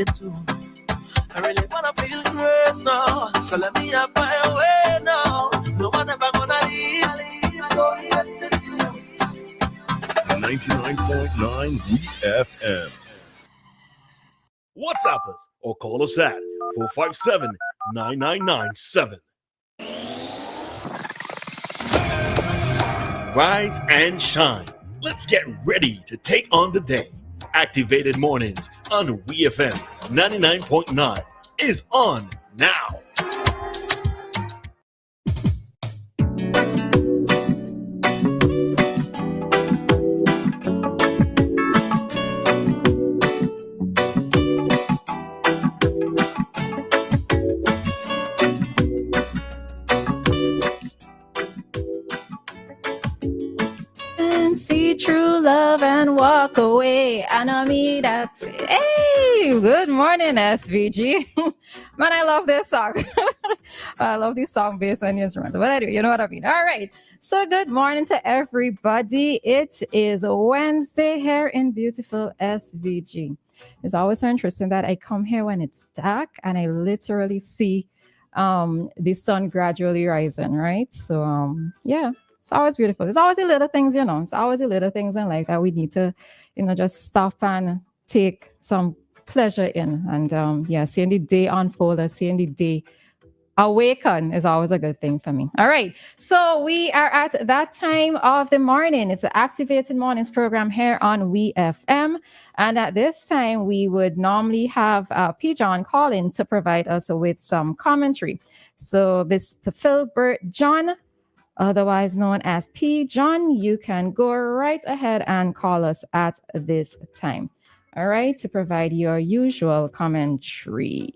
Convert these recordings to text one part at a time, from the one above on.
you too. I really wanna feel great now, so let me have my way now. No one ever gonna leave. So yes, 99.9 WEFM. WhatsApp us or call us at 457-9997. Rise and shine. Let's get ready to take on the day. Activated Mornings on WEFM 99.9 is on now. See true love and walk away. I know me that's it. Hey, good morning, SVG. Man, I love this song. I love this song based on the instrumental. But anyway, you know what I mean. All right. So good morning to everybody. It is Wednesday here in beautiful SVG. It's always so interesting that I come here when it's dark and I literally see the sun gradually rising, right? So yeah. It's always beautiful. It's always the little things, you know. It's always the little things in life that we need to, you know, just stop and take some pleasure in. And seeing the day unfold, seeing the day awaken is always a good thing for me. All right. So we are at that time of the morning. It's an Activated Mornings program here on WEFM. And at this time, we would normally have PeeJohn call in to provide us with some commentary. So Mr. Philbert John, otherwise known as PeeJohn, you can go right ahead and call us at this time. All right, to provide your usual commentary.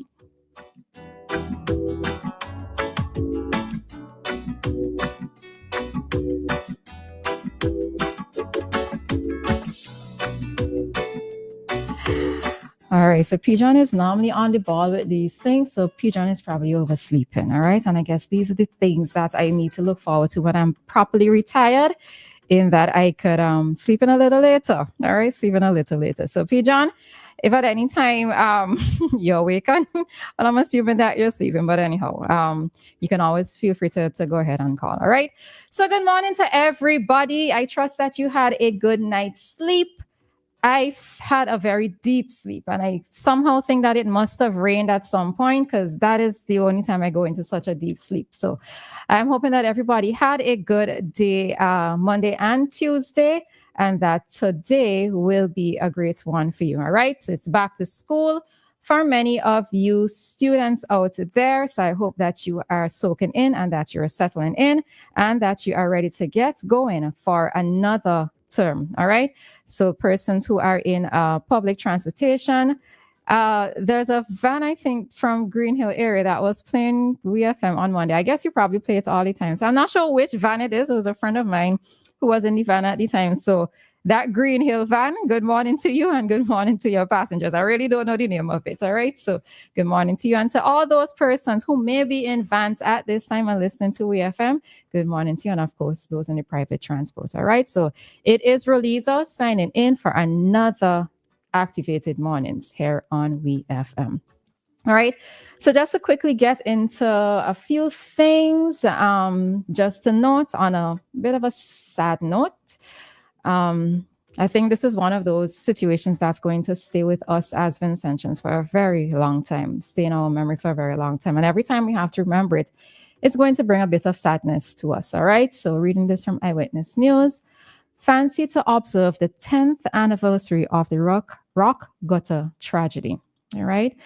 All right, so PeeJohn is normally on the ball with these things, so PeeJohn is probably oversleeping, all right? And I guess these are the things that I need to look forward to when I'm properly retired, in that I could sleep in a little later, all right? Sleep in a little later. So PeeJohn, if at any time you're awake, and I'm assuming that you're sleeping, but anyhow, you can always feel free to go ahead and call, all right? So good morning to everybody. I trust that you had a good night's sleep. I've had a very deep sleep, and I somehow think that it must have rained at some point, because that is the only time I go into such a deep sleep. So I'm hoping that everybody had a good day, Monday and Tuesday, and that today will be a great one for you. All right. So it's back to school for many of you students out there. So I hope that you are soaking in and that you're settling in and that you are ready to get going for another term. All right. So persons who are in public transportation, there's a van, I think, from Green Hill area that was playing WEFM on Monday. I guess you probably play it all the time. So I'm not sure which van it is. It was a friend of mine who was in the van at the time. So that Green Hill van, good morning to you and good morning to your passengers. I really don't know the name of it. All right. So good morning to you and to all those persons who may be in vans at this time and listening to WEFM. Good morning to you. And of course, those in the private transport. All right. So it is Roleza signing in for another Activated Mornings here on WEFM. All right. So just to quickly get into a few things, just to note on a bit of a sad note, I think this is one of those situations that's going to stay with us as Vincentians for a very long time, stay in our memory for a very long time. And every time we have to remember it, it's going to bring a bit of sadness to us. All right. So reading this from Eyewitness News, fancy to observe the 10th anniversary of the Rock Gutter tragedy. All right.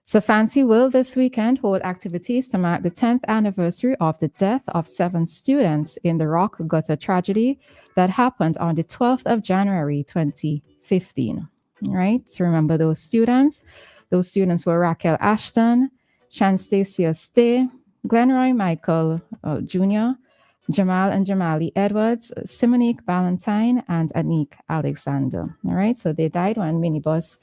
So Fancy will this weekend hold activities to mark the 10th anniversary of the death of 7 students in the Rock Gutter tragedy that happened on the 12th of January, 2015. All right. So remember those students. Those students were Raquel Ashton, Shanstacia Stay, Glenroy Michael Jr., Jamal and Jamali Edwards, Simonique Ballantyne, and Anik Alexander. All right. So they died when minibus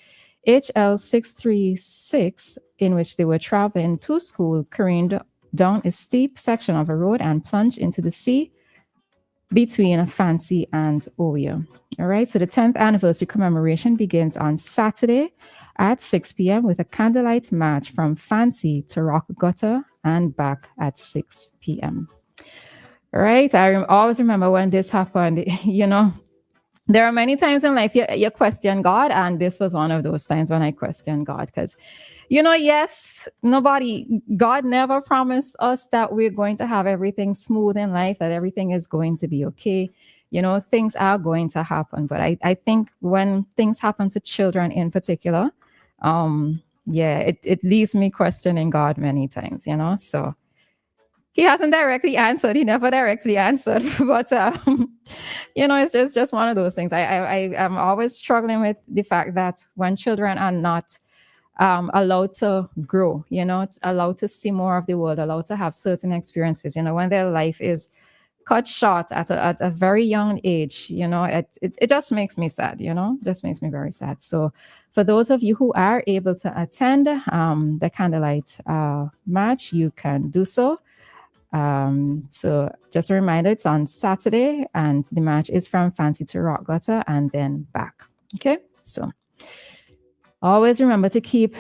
HL636, in which they were traveling to school, careened down a steep section of a road and plunged into the sea between Fancy and Oyo. All right, so the 10th anniversary commemoration begins on Saturday at 6 p.m. with a candlelight match from Fancy to Rock Gutter and back at 6 p.m. Right? Always remember when this happened, there are many times in life you question God, and this was one of those times when I questioned God because, yes, God never promised us that we're going to have everything smooth in life, that everything is going to be okay. Things are going to happen. But I think when things happen to children in particular, it leaves me questioning God many times, so. He hasn't directly answered. He never directly answered. But, it's just one of those things. I am always struggling with the fact that when children are not allowed to grow, it's allowed to see more of the world, allowed to have certain experiences, when their life is cut short at a very young age, it just makes me sad, just makes me very sad. So for those of you who are able to attend the candlelight match, you can do so. So just a reminder, it's on Saturday and the match is from Fancy to Rock Gutter and then back. Okay. So always remember to keep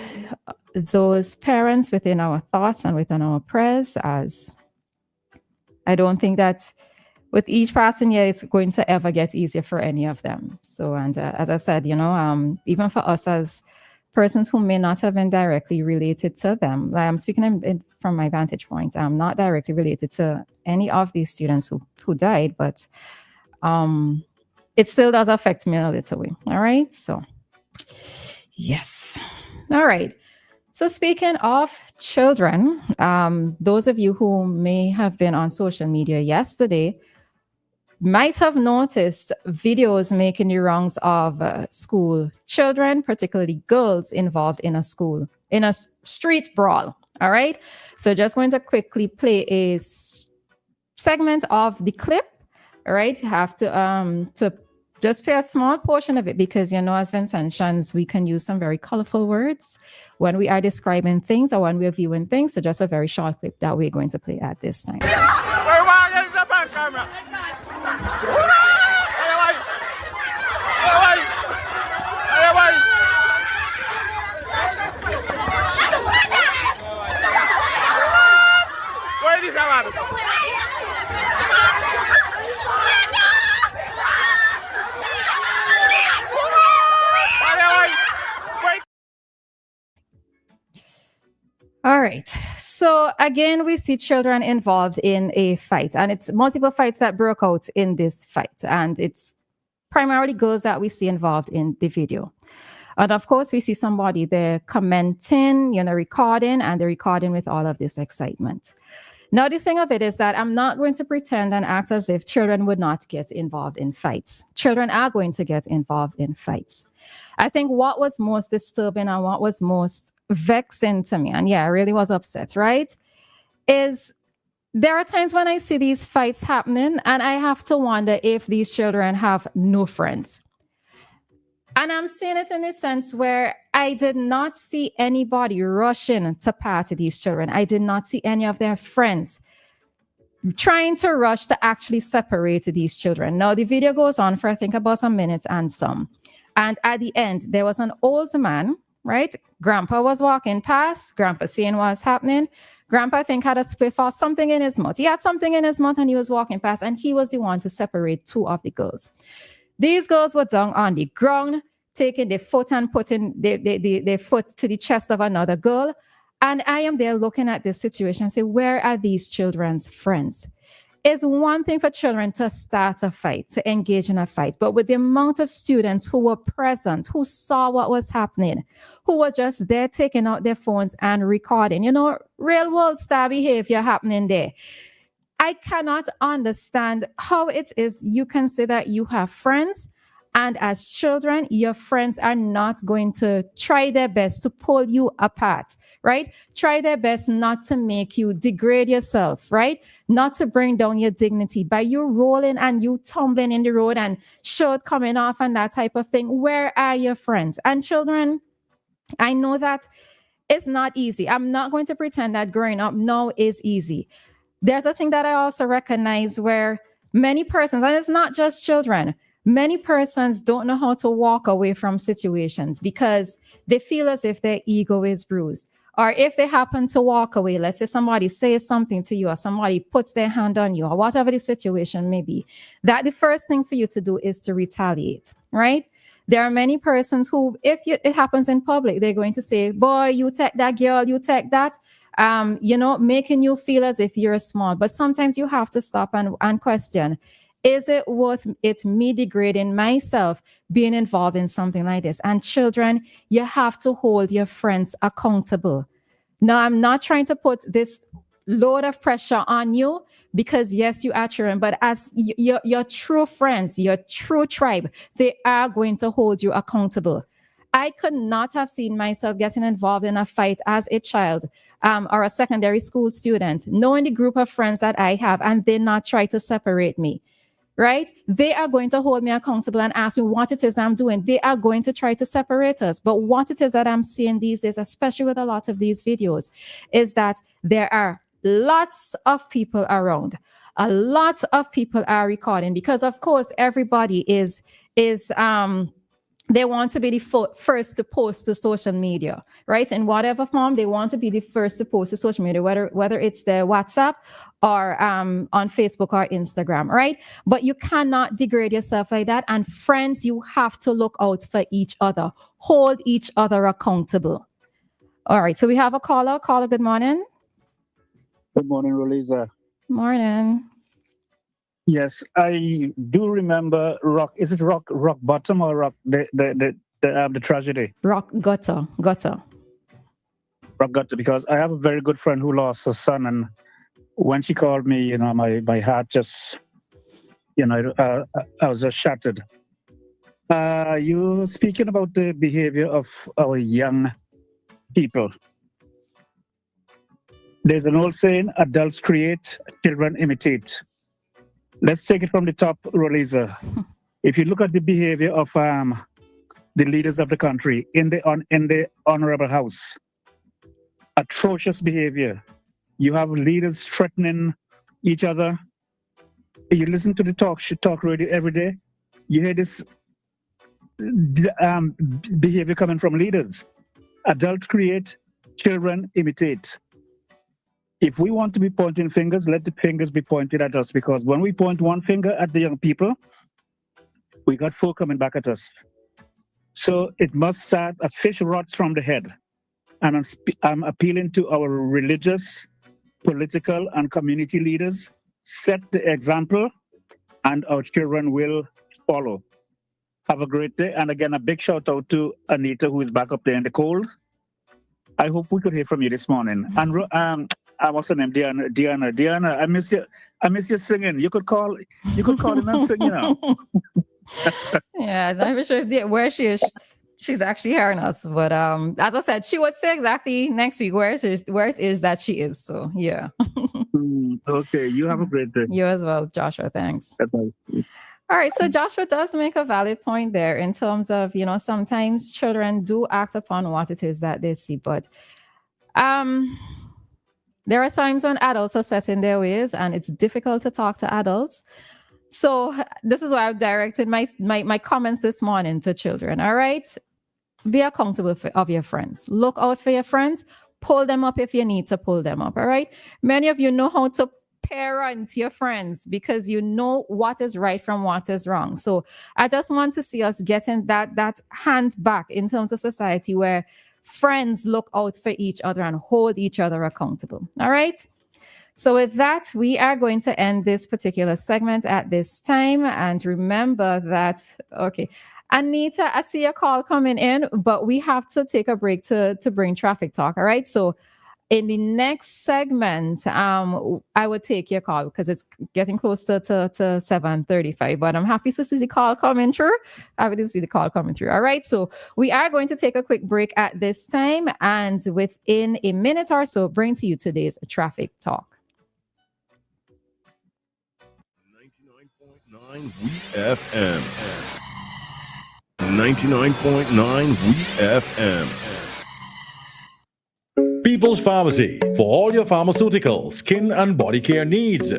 those parents within our thoughts and within our prayers, as I don't think that with each person here, it's going to ever get easier for any of them. So, and as I said, even for us as persons who may not have been directly related to them. I'm speaking from my vantage point. I'm not directly related to any of these students who died, but it still does affect me a little way. All right. So, yes. All right. So speaking of children, those of you who may have been on social media yesterday might have noticed videos making the rounds of school children, particularly girls, involved in a street brawl. All right. So just going to quickly play a segment of the clip. All right. You have to just play a small portion of it because, as Vincentians, we can use some very colorful words when we are describing things or when we're viewing things. So just a very short clip that we're going to play at this time. All right. So again, we see children involved in a fight, and it's multiple fights that broke out in this fight. And it's primarily girls that we see involved in the video. And of course, we see somebody there commenting, recording, and they're recording with all of this excitement. Now, the thing of it is that I'm not going to pretend and act as if children would not get involved in fights. Children are going to get involved in fights. I think what was most disturbing and what was most vexing to me, and I really was upset, right, is there are times when I see these fights happening and I have to wonder if these children have no friends. And I'm seeing it in the sense where I did not see anybody rushing to party these children. I did not see any of their friends trying to rush to actually separate these children. Now, the video goes on for, I think, about a minute and some. And at the end, there was an old man, right? Grandpa was walking past. Grandpa seeing what's happening. Grandpa, I think, had a spliff or something in his mouth. He had something in his mouth and he was walking past, and he was the one to separate two of the girls. These girls were down on the ground, taking their foot and putting their foot to the chest of another girl. And I am there looking at this situation and say, where are these children's friends? It's one thing for children to start a fight, to engage in a fight. But with the amount of students who were present, who saw what was happening, who were just there taking out their phones and recording, real world star behavior happening there. I cannot understand how it is you can say that you have friends, and as children, your friends are not going to try their best to pull you apart, right? Try their best not to make you degrade yourself, right? Not to bring down your dignity by you rolling and you tumbling in the road and shirt coming off and that type of thing. Where are your friends? And children, I know that it's not easy. I'm not going to pretend that growing up now is easy. There's a thing that I also recognize where many persons, and it's not just children, Many persons don't know how to walk away from situations because they feel as if their ego is bruised. Or if they happen to walk away, let's say somebody says something to you or somebody puts their hand on you or whatever the situation may be, that the first thing for you to do is to retaliate, right? There are many persons who, if it happens in public, they're going to say, boy, you take that girl, you take that, making you feel as if you're small. But sometimes you have to stop and question, is it worth it me degrading myself being involved in something like this? And children, you have to hold your friends accountable. Now, I'm not trying to put this load of pressure on you because yes, you are children, but as your true friends, your true tribe, they are going to hold you accountable. I could not have seen myself getting involved in a fight as a child or a secondary school student, knowing the group of friends that I have, and they not try to separate me. Right? They are going to hold me accountable and ask me what it is I'm doing. They are going to try to separate us. But what it is that I'm seeing these days, especially with a lot of these videos, is that there are lots of people around. A lot of people are recording because, of course, everybody is they want to be the first to post to social media, right? In whatever form, they want to be the first to post to social media, whether it's their WhatsApp or on Facebook or Instagram, right? But you cannot degrade yourself like that. And friends, you have to look out for each other. Hold each other accountable. All right, so we have a caller. Caller, good morning. Good morning, Roleza. Morning. Yes, I do remember rock. Is it rock bottom or rock the tragedy? Rock gutter. Rock gutter, because I have a very good friend who lost her son, and when she called me, my heart just, I was just shattered. You speaking about the behavior of our young people. There's an old saying: adults create, children imitate. Let's take it from the top, Roleza. If you look at the behavior of the leaders of the country in the honorable house, atrocious behavior. You have leaders threatening each other. You listen to the talk radio every day. You hear this behavior coming from leaders. Adults create, children imitate. If we want to be pointing fingers, let the fingers be pointed at us, because when we point one finger at the young people, we got four coming back at us. So it must start, a fish rots from the head. And I'm appealing to our religious, political, and community leaders. Set the example, and our children will follow. Have a great day. And again, a big shout out to Anita, who is back up there in the cold. I hope we could hear from you this morning. And what's her name? Dianna, I miss you. I miss you singing. You could call in and sing, Yeah, I'm not sure where she is. She's actually hearing us, but as I said, she would say exactly next week where it is that she is. So yeah. Okay, you have a great day. You as well, Joshua. Thanks. Bye-bye. All right, so Joshua does make a valid point there in terms of, sometimes children do act upon what it is that they see, but there are times when adults are set in their ways and it's difficult to talk to adults. So this is why I've directed my comments this morning to children. All right, be accountable of your friends. Look out for your friends. Pull them up if you need to pull them up. All right. Many of you know how to parent your friends because you know what is right from what is wrong. So I just want to see us getting that hand back in terms of society where friends look out for each other and hold each other accountable. All right. So with that, we are going to end this particular segment at this time. And remember that, okay, Anita, I see a call coming in, but we have to take a break to bring traffic talk. All right. So in the next segment, I would take your call because it's getting close to 7:35. But I'm happy to see the call coming through. Happy to see the call coming through. All right. So we are going to take a quick break at this time. And within a minute or so, bring to you today's traffic talk. 99.9 WEFM. 99.9 WEFM. People's Pharmacy, for all your pharmaceutical, skin and body care needs.